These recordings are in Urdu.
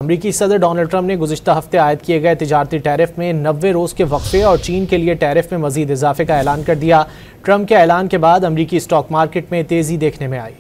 امریکی صدر ڈونلڈ ٹرمپ نے گزشتہ ہفتے عائد کیے گئے تجارتی ٹیرف میں 90 روز کے وقفے اور چین کے لیے ٹیرف میں مزید اضافے کا اعلان کر دیا۔ ٹرمپ کے اعلان کے بعد امریکی اسٹاک مارکیٹ میں تیزی دیکھنے میں آئی۔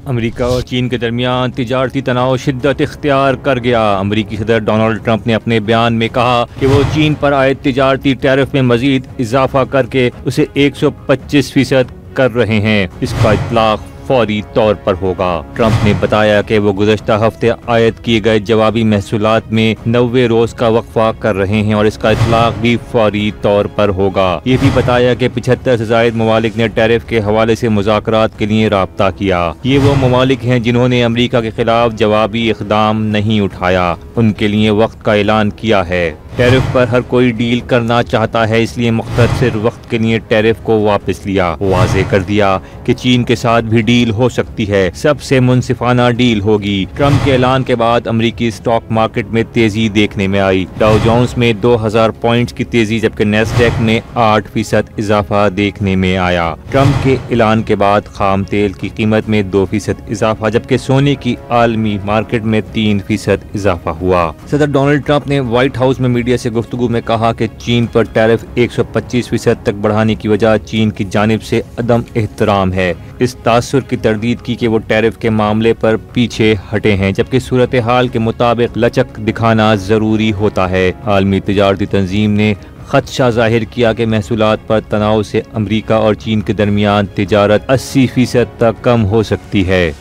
امریکہ اور چین کے درمیان تجارتی تناؤ شدت اختیار کر گیا۔ امریکی صدر ڈونلڈ ٹرمپ نے اپنے بیان میں کہا کہ وہ چین پر عائد تجارتی ٹیرف میں مزید اضافہ کر کے اسے 125% کر رہے ہیں۔ اس کا اطلاق فوری طور پر ہوگا۔ ٹرمپ نے بتایا کہ وہ گزشتہ ہفتے عائد کیے گئے جوابی محصولات میں 90 روز کا وقفہ کر رہے ہیں اور اس کا اطلاق بھی فوری طور پر ہوگا۔ یہ بھی بتایا کہ 75 سے زائد ممالک نے ٹیرف کے حوالے سے مذاکرات کے لیے رابطہ کیا۔ یہ وہ ممالک ہیں جنہوں نے امریکہ کے خلاف جوابی اقدام نہیں اٹھایا، ان کے لیے وقت کا اعلان کیا ہے۔ ٹیرف پر ہر کوئی ڈیل کرنا چاہتا ہے، اس لیے مختصر وقت کے لیے ٹیرف کو واپس لیا۔ واضح کر دیا کہ چین کے ساتھ بھی ڈیل ہو سکتی ہے، سب سے منصفانہ ڈیل ہوگی۔ ٹرمپ کے اعلان کے بعد امریکی اسٹاک مارکیٹ میں تیزی دیکھنے میں آئی۔ ڈاؤ جونز میں 2000 پوائنٹس کی تیزی جبکہ نیسڈیک میں 8% اضافہ دیکھنے میں آیا۔ ٹرمپ کے اعلان کے بعد خام تیل کی قیمت میں 2% اضافہ جبکہ سونے کی عالمی مارکیٹ میں 3% اضافہ ہوا۔ صدر ڈونلڈ ٹرمپ نے وائٹ ہاؤس میں میڈیا سے گفتگو میں کہا کہ چین پر ٹیرف 125% تک بڑھانے کی وجہ چین کی جانب سے عدم احترام ہے۔ اس تاثر کی تردید کی کہ وہ ٹیرف کے معاملے پر پیچھے ہٹے ہیں جبکہ صورتحال کے مطابق لچک دکھانا ضروری ہوتا ہے۔ عالمی تجارتی تنظیم نے خدشہ ظاہر کیا کہ محصولات پر تناؤ سے امریکہ اور چین کے درمیان تجارت 80% تک کم ہو سکتی ہے۔